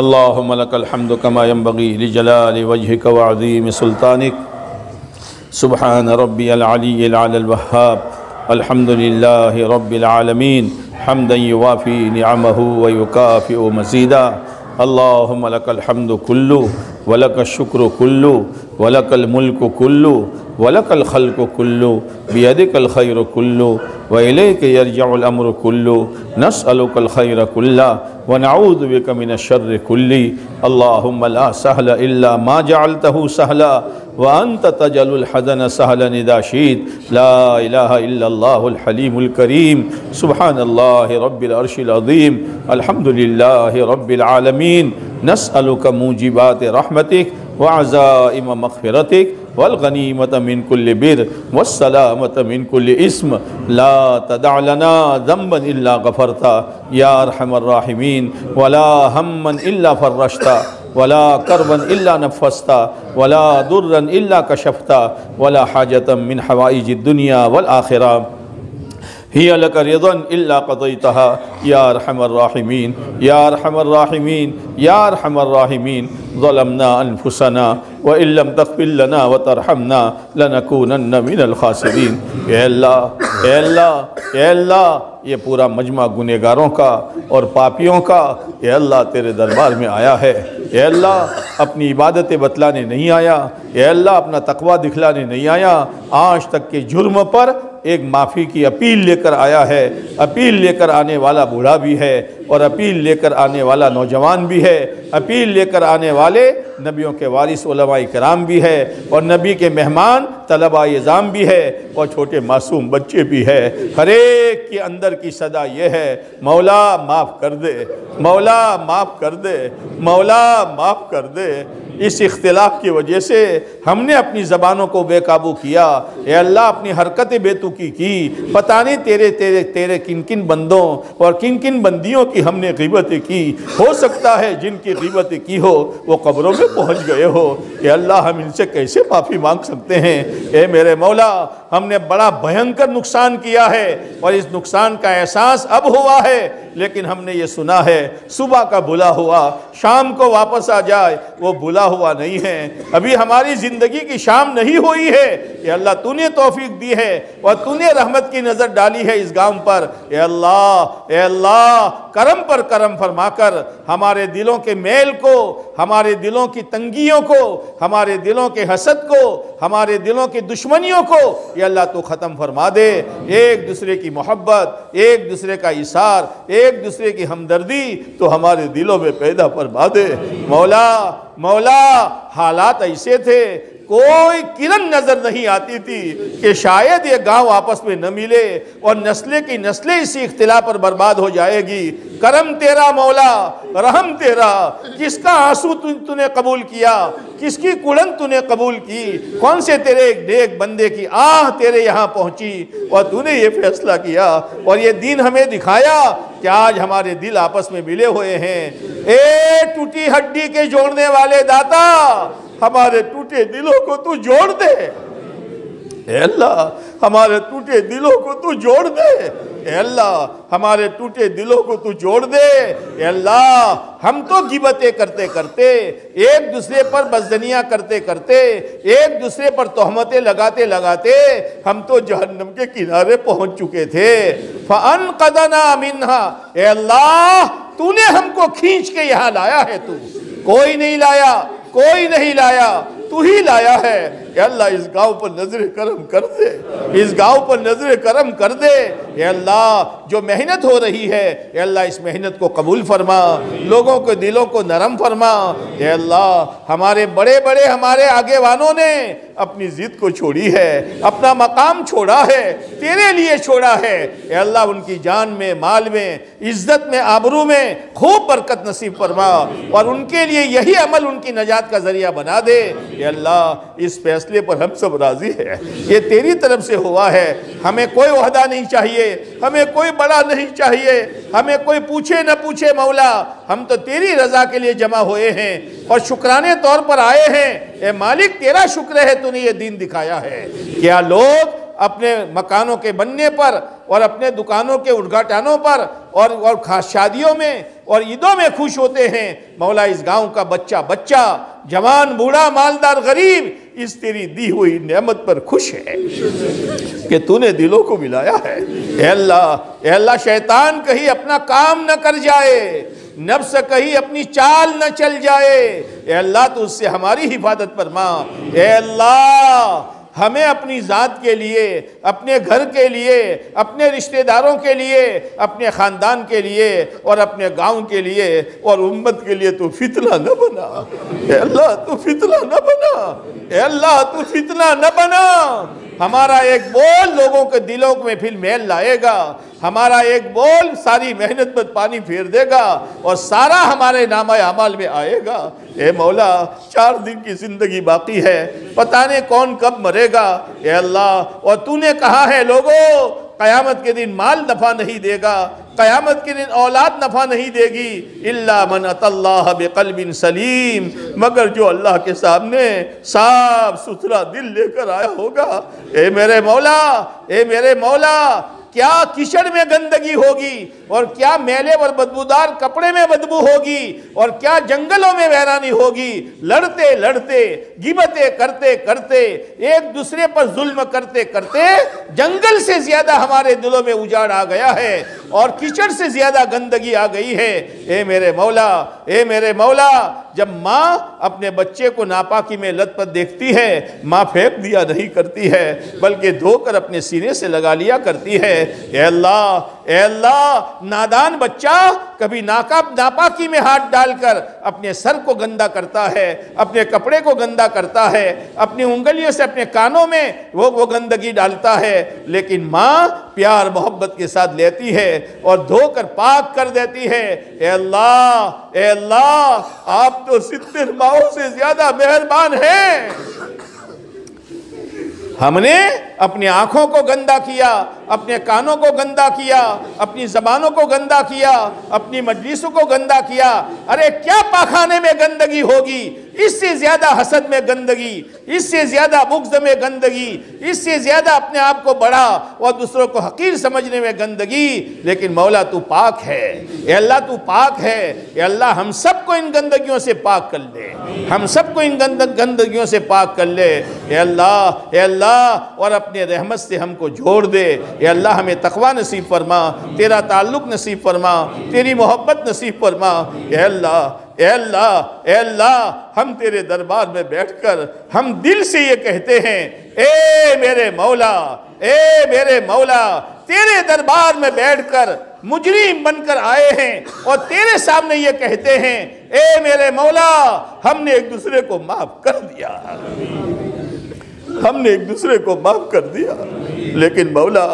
اللهم لك الحمد كما ينبغي لجلال وجهك وعظيم سلطانك. سبحان ربي العلي العلى الوهاب. الحمد لله رب العالمين حمدا يوافي نعمه ويكافئ مزيدا. اللهم لك الحمد كله ولك الشكر كله ولك الملك كله ولك الخلق كله بيدك الخير كله وإليك يرجع الأمر كله. نسألك الخير كله ونعوذ بك من الشر كله. اللهم لا سهل إلا ما جعلته سهلا وأنت تجعل الحزن سهلا إذا شئت. لا إله إلا الله الحليم الكريم. سبحان الله رب العرش العظيم. الحمد لله رب العالمين. نسألك موجبات رحمتك وعزائم مغفرتك والغنیمة من كل بر والسلامة من كل اسم. لا تدع لنا ذنبا إلا غفرتا يا أرحم الراحمين، ولا هما إلا فرجتا، ولا كربا إلا نفستا، ولا ضرا إلا كشفتا، ولا حاجة من حوائج الدنيا والآخرة هي لك رضا إلا قضيتها يا أرحم الراحمين يا أرحم الراحمين يا أرحم الراحمين. ظلمنا أنفسنا وإن لم تغفر لنا وترحمنا لنكونن من الخاسرين. اے اللہ اے اللہ اے اللہ، یہ پورا مجمع گنہگاروں کا اور پاپیوں کا اے اللہ تیرے دربار میں آیا ہے. اے اللہ اپنی عبادتیں بتلانے نہیں آیا، اے اللہ اپنا تقوی دکھلانے نہیں آیا، آج تک کے جرم پر ایک معافی کی اپیل لے کر آیا ہے. اپیل لے کر آنے والا بوڑھا بھی ہے اور اپیل لے کر آنے والا نوجوان بھی ہے. اپیل لے کر آنے والے نبیوں کے وارث علماء کرام بھی ہے اور نبی کے مہمان طلباء اعظام بھی ہے اور چھوٹے معصوم بچے بھی ہے. ہر ایک کے اندر کی صدا یہ ہے، مولا معاف کر دے، مولا معاف کر دے، مولا معاف کر دے. اس اختلاف کی وجہ سے ہم نے اپنی زبانوں کو بے قابو کیا. اے اللہ اپنی حرکتیں بے تکی کی. پتہ نہیں تیرے کن کن بندوں اور کن کن بندیوں کی ہم نے غیبتیں کی. ہو سکتا ہے جن کی غیبتیں کی ہو وہ قبروں میں پہنچ گئے ہو. اے اللہ ہم ان سے کیسے معافی مانگ سکتے ہیں؟ اے میرے مولا، ہم نے بڑا بھینکر نقصان کیا ہے اور اس نقصان کا احساس اب ہوا ہے، لیکن ہم نے یہ سنا ہے صبح کا بھلا ہوا شام کو واپس آ جائے، وہ بھلا ہوا نہیں ہے. ابھی ہماری زندگی کی شام نہیں ہوئی ہے. اے اللہ تو نے توفیق دی ہے اور تو نے رحمت کی نظر ڈالی ہے اس گاؤں پر. اے اللہ کرم پر کرم فرما کر ہمارے دلوں کے میل کو، ہمارے دلوں کی تنگیوں کو، ہمارے دلوں کے حسد کو، ہمارے دلوں کی دشمنیوں کو اے اللہ تو ختم فرما دے. ایک دوسرے کی محبت، ایک دوسرے کا ایثار، ایک دوسرے کی ہمدردی تو ہمارے دلوں میں پیدا فرما دے. مولا حالات ایسے تھے، کوئی کرن نظر نہیں آتی تھی کہ شاید یہ گاؤں آپس میں نہ ملے اور نسلیں کی نسلیں اسی اختلاف پر برباد ہو جائے گی. کرم تیرا مولا، رحم تیرا. کس کا آنسو تو نے قبول کیا، کس کی کڑن تو نے قبول کی، کون سے تیرے ایک نیک بندے کی آہ تیرے یہاں پہنچی اور تو نے یہ فیصلہ کیا اور یہ دین ہمیں دکھایا کہ آج ہمارے دل آپس میں ملے ہوئے ہیں. اے ٹوٹی ہڈی کے جوڑنے والے داتا، ہمارے ٹوٹے دلوں کو تو جوڑ دے. اے اللہ ہمارے ٹوٹے دلوں کو تو جوڑ دے. اے اللہ ہمارے ٹوٹے دلوں کو تو جوڑ دے. اے اللہ ہم تو غیبتیں کرتے کرتے، ایک دوسرے پر بدزنیاں کرتے کرتے، ایک دوسرے پر تہمتیں لگاتے لگاتے ہم تو جہنم کے کنارے پہنچ چکے تھے. فَأَنْقَذَنَا مِنْهَا. اے اللہ تو نے ہم کو کھینچ کے یہاں لایا ہے. تو کوئی نہیں لایا، کوئی نہیں لایا، تو ہی لایا ہے. اے اللہ اس گاؤں پر نظر کرم کر دے، اس گاؤں پر نظر کرم کر دے. اے اللہ جو محنت ہو رہی ہے اے اللہ اس محنت کو قبول فرما، لوگوں کے دلوں کو نرم فرما. اے اللہ ہمارے بڑے بڑے ہمارے آگے وانوں نے اپنی ضد کو چھوڑی ہے، اپنا مقام چھوڑا ہے، تیرے لیے چھوڑا ہے. اے اللہ ان کی جان میں، مال میں، عزت میں، آبرو میں خوب برکت نصیب فرما اور ان کے لیے یہی عمل ان کی نجات کا ذریعہ بنا دے. اے اللہ اس فیصلے پر ہم سب راضی ہیں، یہ تیری طرف سے ہوا ہے. ہمیں کوئی عہدہ نہیں چاہیے، ہمیں کوئی بڑا نہیں چاہیے، ہمیں کوئی پوچھے نہ پوچھے. مولا ہم تو تیری رضا کے لیے جمع ہوئے ہیں اور شکرانے طور پر آئے ہیں. اے مالک تیرا شکر ہے تو نے یہ دین دکھایا ہے. کیا لوگ اپنے مکانوں کے بننے پر اور اپنے دکانوں کے اُدگھاٹنوں پر اور خاص شادیوں میں اور عیدوں میں خوش ہوتے ہیں۔ مولا اس گاؤں کا بچہ جوان بوڑھا مالدار غریب اس تیری دی ہوئی نعمت پر خوش ہے کہ تو نے دلوں کو ملایا ہے۔ اے اللہ شیطان کہیں اپنا کام نہ کر جائے، نفس کہیں اپنی چال نہ چل جائے۔ اے اللہ تو اس سے ہماری حفاظت فرما۔ اے اللہ ہمیں اپنی ذات کے لیے، اپنے گھر کے لیے، اپنے رشتہ داروں کے لیے، اپنے خاندان کے لیے اور اپنے گاؤں کے لیے اور امت کے لیے تو فتنہ نہ بنا۔ اے اللہ تو فتنہ نہ بنا، اے اللہ تو فتنہ نہ بنا۔ ہمارا ایک بول لوگوں کے دلوں میں پھر میل لائے گا، ہمارا ایک بول ساری محنت پر پانی پھیر دے گا اور سارا ہمارے نامہ اعمال میں آئے گا۔ اے مولا 4 دن کی زندگی باقی ہے، پتہ نہیں کون کب مرے گا۔ اے اللہ اور تو نے کہا ہے لوگوں قیامت کے دن مال نفع نہیں دے گا، قیامت کے دن اولاد نفع نہیں دے گی، الا من اتى اللہ بقلب سلیم، مگر جو اللہ کے سامنے صاف ستھرا دل لے کر آیا ہوگا۔ اے میرے مولا، اے میرے مولا، کیا کچڑ میں گندگی ہوگی اور کیا میلے اور بدبودار کپڑے میں بدبو ہوگی اور کیا جنگلوں میں ویرانی ہوگی، لڑتے لڑتے غیبتیں کرتے کرتے ایک دوسرے پر ظلم کرتے کرتے جنگل سے زیادہ ہمارے دلوں میں اجاڑ آ گیا ہے اور کچڑ سے زیادہ گندگی آ گئی ہے۔ اے میرے مولا، اے میرے مولا، جب ماں اپنے بچے کو ناپاکی میں لت پت دیکھتی ہے، ماں پھینک دیا نہیں کرتی ہے بلکہ دھو کر اپنے سینے سے لگا لیا کرتی ہے۔ اے اللہ نادان بچہ کبھی ناپاکی میں ہاتھ ڈال کر اپنے سر کو گندا کرتا ہے، اپنے کپڑے کو گندا کرتا ہے، اپنی انگلیوں سے اپنے کانوں میں وہ گندگی ڈالتا ہے، لیکن ماں پیار محبت کے ساتھ لیتی ہے اور دھو کر پاک کر دیتی ہے۔ اے اللہ آپ تو 70 ماؤں سے زیادہ مہربان ہیں۔ ہم نے اپنی آنکھوں کو گندا کیا، اپنے کانوں کو گندا کیا، اپنی زبانوں کو گندا کیا، اپنی مجلسوں کو گندا کیا۔ ارے کیا پاخانے میں گندگی ہوگی؟ اس سے زیادہ حسد میں گندگی، اس سے زیادہ بغض میں گندگی، اس سے زیادہ اپنے آپ کو بڑا اور دوسروں کو حقیر سمجھنے میں گندگی۔ لیکن مولا تو پاک ہے، اے اللہ تو پاک ہے۔ اے اللہ ہم سب کو ان گندگیوں سے پاک کر لے، ہم سب کو ان گندگیوں سے پاک کر لے۔ اے اللہ اور اپنے رحمت سے ہم کو جوڑ دے۔ اے اللہ ہمیں تقوی نصیب فرما، تیرا تعلق نصیب فرما، تیری محبت نصیب فرما۔ اے اللہ ہم تیرے دربار میں بیٹھ کر ہم دل سے یہ کہتے ہیں، اے میرے مولا، اے میرے مولا، تیرے دربار میں بیٹھ کر مجرم بن کر آئے ہیں اور تیرے سامنے یہ کہتے ہیں، اے میرے مولا ہم نے ایک دوسرے کو معاف کر دیا، ہم نے ایک دوسرے کو معاف کر دیا، لیکن مولا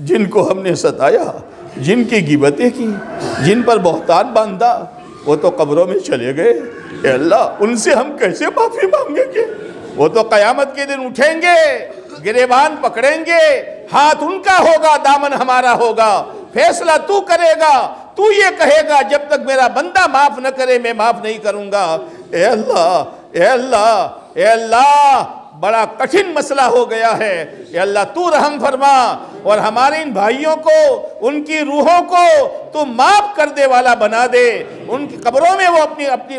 جن کو ہم نے ستایا، جن کی غیبتیں کی، جن پر بہتان باندھا، وہ تو قبروں میں چلے گئے۔ اے اللہ ان سے ہم کیسے معافی مانگیں گے؟ وہ تو قیامت کے دن اٹھیں گے، گریبان پکڑیں گے، ہاتھ ان کا ہوگا، دامن ہمارا ہوگا، فیصلہ تو کرے گا، تو یہ کہے گا جب تک میرا بندہ معاف نہ کرے میں معاف نہیں کروں گا۔ اے اللہ بڑا کٹھن مسئلہ ہو گیا ہے۔ اے اللہ تو رحم فرما اور ہمارے ان بھائیوں کو، ان کی روحوں کو تو معاف کرنے والا بنا دے، ان کی قبروں میں وہ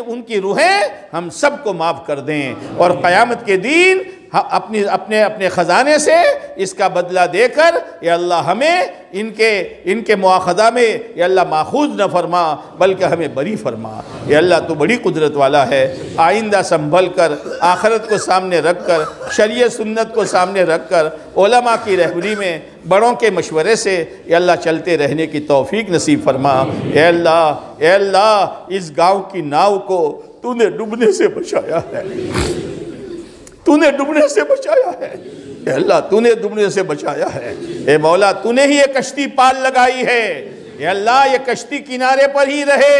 ان کی روحیں ہم سب کو معاف کر دیں اور قیامت کے دن اپنے خزانے سے اس کا بدلہ دے کر یا اللہ ہمیں ان کے مواخذہ میں یا اللہ ماخوذ نہ فرما بلکہ ہمیں بری فرما۔ یا اللہ تو بڑی قدرت والا ہے، آئندہ سنبھل کر، آخرت کو سامنے رکھ کر، شریعت سنت کو سامنے رکھ کر، علماء کی رہبری میں، بڑوں کے مشورے سے یا اللہ چلتے رہنے کی توفیق نصیب فرما۔ اے اللہ اس گاؤں کی ناؤ کو تو نے ڈوبنے سے بچایا ہے، تو نے ڈوبنے سے بچایا ہے۔ اے اللہ تو نے ڈوبنے سے بچایا ہے۔ اے مولا تو نے ہی یہ کشتی پال لگائی ہے۔ اے اللہ یہ کشتی کنارے پر ہی رہے،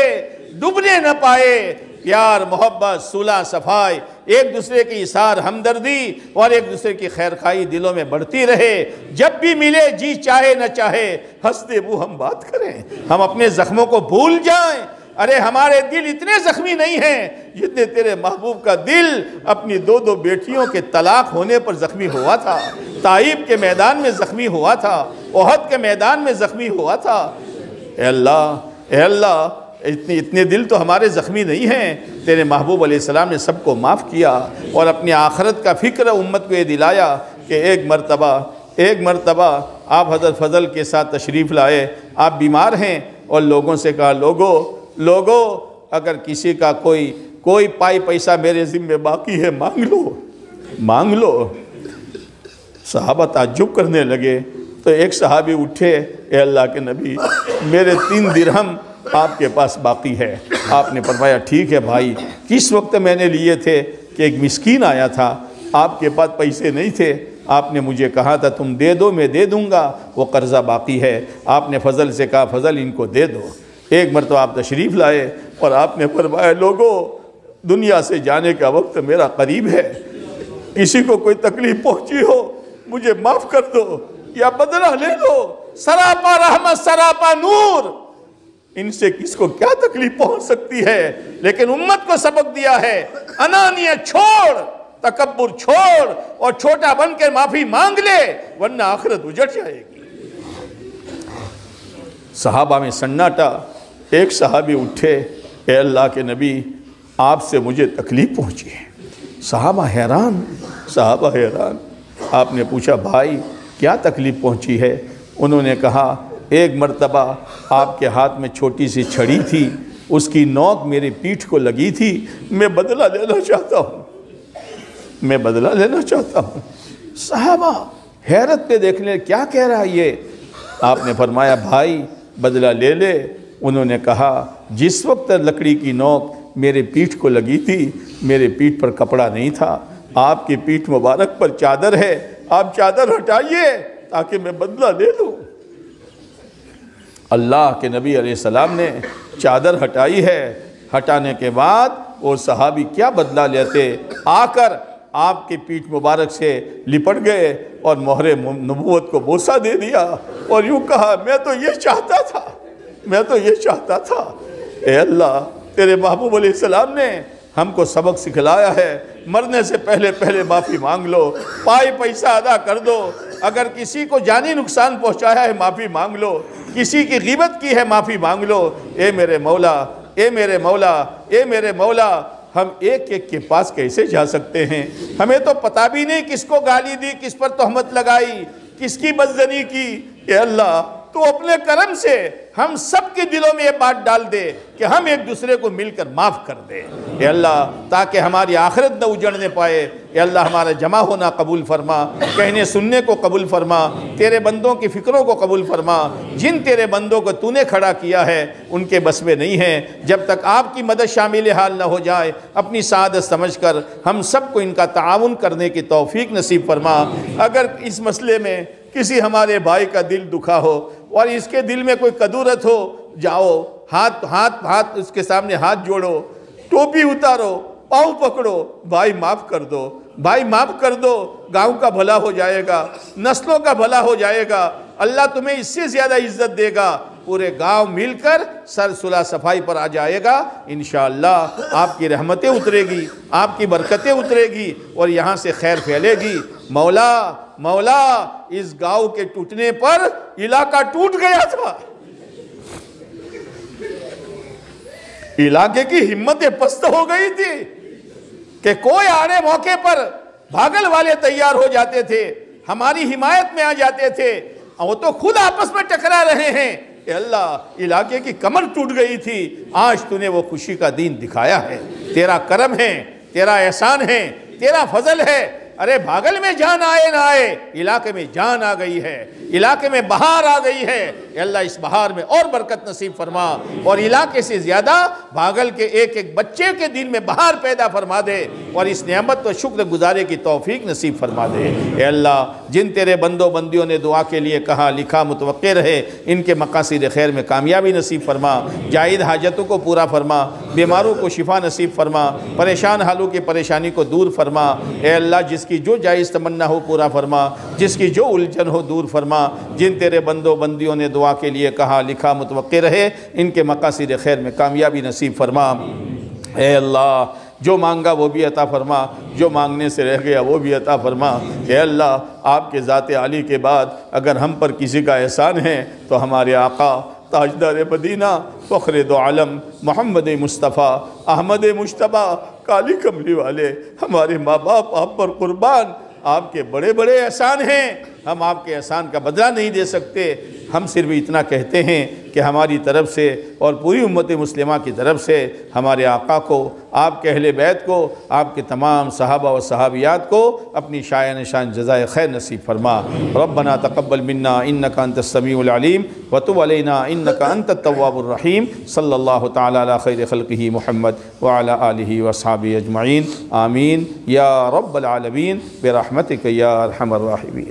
ڈوبنے نہ پائے۔ پیار محبت صلح صفائی، ایک دوسرے کی اظہار ہمدردی اور ایک دوسرے کی خیرخواہی دلوں میں بڑھتی رہے۔ جب بھی ملے جی چاہے نہ چاہے ہنستے منہ ہم بات کریں، ہم اپنے زخموں کو بھول جائیں، ارے ہمارے دل اتنے زخمی نہیں ہیں جتنے تیرے محبوب کا دل اپنی 2 بیٹیوں کے طلاق ہونے پر زخمی ہوا تھا، طائف کے میدان میں زخمی ہوا تھا، احد کے میدان میں زخمی ہوا تھا۔ اے اللہ اتنے دل تو ہمارے زخمی نہیں ہیں۔ تیرے محبوب علیہ السلام نے سب کو معاف کیا اور اپنی آخرت کا فکر امت کو یہ دلایا کہ ایک مرتبہ آپ حضرت فضل کے ساتھ تشریف لائے، آپ بیمار ہیں اور لوگوں سے کہا لوگو اگر کسی کا کوئی پیسہ میرے ذمہ باقی ہے مانگ لو۔ صحابہ تعجب کرنے لگے تو ایک صحابی اٹھے، اے اللہ کے نبی میرے 3 درہم آپ کے پاس باقی ہے۔ آپ نے فرمایا ٹھیک ہے بھائی، کس وقت میں نے لیے تھے کہ ایک مسکین آیا تھا، آپ کے پاس پیسے نہیں تھے، آپ نے مجھے کہا تھا تم دے دو میں دے دوں گا، وہ قرضہ باقی ہے۔ آپ نے فضل سے کہا فضل ان کو دے دو۔ ایک مرتبہ آپ تشریف لائے اور آپ نے فرمایا لوگو دنیا سے جانے کا وقت میرا قریب ہے، کسی کو کوئی تکلیف پہنچی ہو مجھے معاف کر دو یا بدلہ لے لو، سراپا رحمت سراپا نور، ان سے کس کو کیا تکلیف پہنچ سکتی ہے، لیکن امت کو سبق دیا ہے انانیت چھوڑ، تکبر چھوڑ اور چھوٹا بن کے معافی مانگ لے ورنہ آخرت اجڑ جائے گی۔ صحابہ میں سناٹا، ایک صحابی اٹھے، اے اللہ کے نبی آپ سے مجھے تکلیف پہنچی ہے۔ صحابہ حیران۔ آپ نے پوچھا بھائی کیا تکلیف پہنچی ہے؟ انہوں نے کہا ایک مرتبہ آپ کے ہاتھ میں چھوٹی سی چھڑی تھی، اس کی نوک میری پیٹھ کو لگی تھی، میں بدلہ لینا چاہتا ہوں۔ صحابہ حیرت پہ دیکھنے کیا کہہ رہا ہے یہ؟ آپ نے فرمایا بھائی بدلہ لے لے۔ انہوں نے کہا جس وقت لکڑی کی نوک میرے پیٹھ کو لگی تھی میرے پیٹھ پر کپڑا نہیں تھا، آپ کی پیٹھ مبارک پر چادر ہے، آپ چادر ہٹائیے تاکہ میں بدلہ لے لوں۔ اللہ کے نبی علیہ السلام نے چادر ہٹائی ہے، ہٹانے کے بعد وہ صحابی کیا بدلہ لیتے، آ کر آپ کی پیٹھ مبارک سے لپٹ گئے اور مہر نبوت کو بوسہ دے دیا اور یوں کہا میں تو یہ چاہتا تھا۔ اے اللہ تیرے محبوب علیہ السلام نے ہم کو سبق سکھلایا ہے، مرنے سے پہلے معافی مانگ لو، پیسہ ادا کر دو، اگر کسی کو جانی نقصان پہنچایا ہے معافی مانگ لو، کسی کی غیبت کی ہے معافی مانگ لو۔ اے میرے مولا ہم ایک کے پاس کیسے جا سکتے ہیں؟ ہمیں تو پتہ بھی نہیں کس کو گالی دی، کس پر تہمت لگائی، کس کی بدزنی کی۔ اے اللہ تو اپنے کرم سے ہم سب کے دلوں میں یہ بات ڈال دے کہ ہم ایک دوسرے کو مل کر معاف کر دیں۔ اے اللہ تاکہ ہماری آخرت نہ اجڑنے پائے۔ اے اللہ ہمارا جمع ہونا قبول فرما، کہنے سننے کو قبول فرما، تیرے بندوں کی فکروں کو قبول فرما۔ جن تیرے بندوں کو تو نے کھڑا کیا ہے ان کے بس میں نہیں ہیں، جب تک آپ کی مدد شامل حال نہ ہو جائے اپنی سعادت سمجھ کر ہم سب کو ان کا تعاون کرنے کی توفیق نصیب فرما۔ اگر اس مسئلے میں کسی ہمارے بھائی کا دل دکھا ہو اور اس کے دل میں کوئی کدورت ہو، جاؤ ہاتھ اس کے سامنے ہاتھ جوڑو، ٹوپی اتارو، پاؤں پکڑو، بھائی معاف کر دو، گاؤں کا بھلا ہو جائے گا، نسلوں کا بھلا ہو جائے گا، اللہ تمہیں اس سے زیادہ عزت دے گا، پورے گاؤں مل کر سر صلح صفائی پر آ جائے گا، انشاءاللہ آپ کی رحمتیں اترے گی، آپ کی برکتیں اترے گی اور یہاں سے خیر پھیلے گی۔ مولا اس گاؤں کے ٹوٹنے پر علاقہ ٹوٹ گیا تھا، علاقے کی ہمتیں پست ہو گئی تھی کہ کوئی آڑے موقع پر بھاگل والے تیار ہو جاتے تھے، ہماری حمایت میں آ جاتے تھے، وہ تو خود آپس میں ٹکرا رہے ہیں۔ اے اللہ علاقے کی کمر ٹوٹ گئی تھی، آج تو نے وہ خوشی کا دین دکھایا ہے، تیرا کرم ہے، تیرا احسان ہے، تیرا فضل ہے۔ ارے بھاگل میں جان آئے نہ آئے، علاقے میں جان آ گئی ہے، علاقے میں بہار آ گئی ہے۔ اے اللہ اس بہار میں اور برکت نصیب فرما اور علاقے سے زیادہ بھاگل کے ایک بچے کے دل میں بہار پیدا فرما دے اور اس نعمت و شکر گزارے کی توفیق نصیب فرما دے۔ اے اللہ جن تیرے بندوں بندیوں نے دعا کے لیے کہا لکھا متوقع رہے، ان کے مقاصد خیر میں کامیابی نصیب فرما، جائز حاجتوں کو پورا فرما، بیماروں کو شفا نصیب فرما، پریشان حالوں کی پریشانی کو دور فرما۔ اے اللہ جس جس کی جو جائز تمنا ہو پورا فرما، جس کی جو الجھن ہو دور فرما، جن تیرے بندوں بندیوں نے دعا کے لیے کہا لکھا متوقع رہے، ان کے مقاصد خیر میں کامیابی نصیب فرما۔ اے اللہ جو مانگا وہ بھی عطا فرما، جو مانگنے سے رہ گیا وہ بھی عطا فرما۔ اے اللہ آپ کے ذات عالی کے بعد اگر ہم پر کسی کا احسان ہے تو ہمارے آقا تاجدار مدینہ فخر دو عالم محمد مصطفیٰ احمد مجتبیٰ کالی کملی والے ہمارے ماں باپ آپ پر قربان، آپ کے بڑے بڑے احسان ہیں، ہم آپ کے احسان کا بدلہ نہیں دے سکتے۔ ہم صرف اتنا کہتے ہیں کہ ہماری طرف سے اور پوری امت مسلمہ کی طرف سے ہمارے آقا کو، آپ کے اہل بیت کو، آپ کے تمام صحابہ و صحابیات کو اپنی شایان شان جزائے خیر نصیب فرما۔ ربنا تقبل منا انک انت السمیع العلیم وتب علینا انک انت التواب الرحیم۔ صلی اللہ تعالی علی خیر خلقہ محمد وعلی آلہ واصحابہ اجمعین، آمین یا رب العالمین برحمتک یا ارحم الراحمین۔